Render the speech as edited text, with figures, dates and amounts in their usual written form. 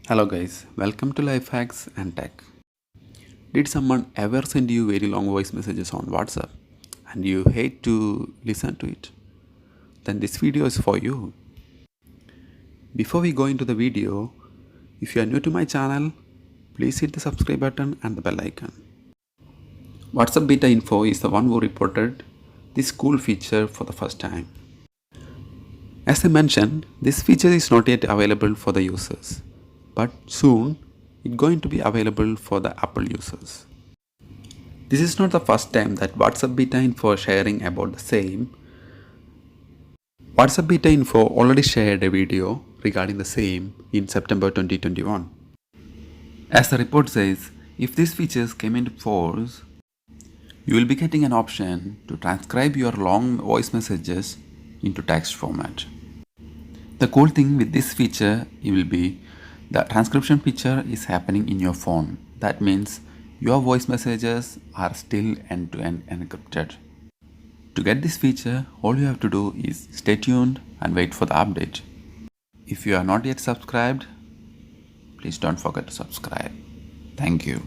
Hello guys, welcome to Lifehacks N Tech. Did someone ever send you very long voice messages on WhatsApp and you hate to listen to it? Then this video is for you. Before we go into the video, if you are new to my channel, please hit the subscribe button and the bell icon. WhatsApp Beta Info is the one who reported this cool feature for the first time. As I mentioned, this feature is not yet available for the users, but soon it's going to be available for the Apple users. This is not the first time that WhatsApp Beta Info is sharing about the same. WhatsApp Beta Info already shared a video regarding the same in September 2021. As the report says, if these features came into force, you will be getting an option to transcribe your long voice messages into text format. The cool thing with this feature will be the transcription feature is happening in your phone. That means your voice messages are still end-to-end encrypted. To get this feature, all you have to do is stay tuned and wait for the update. If you are not yet subscribed, please don't forget to subscribe. Thank you.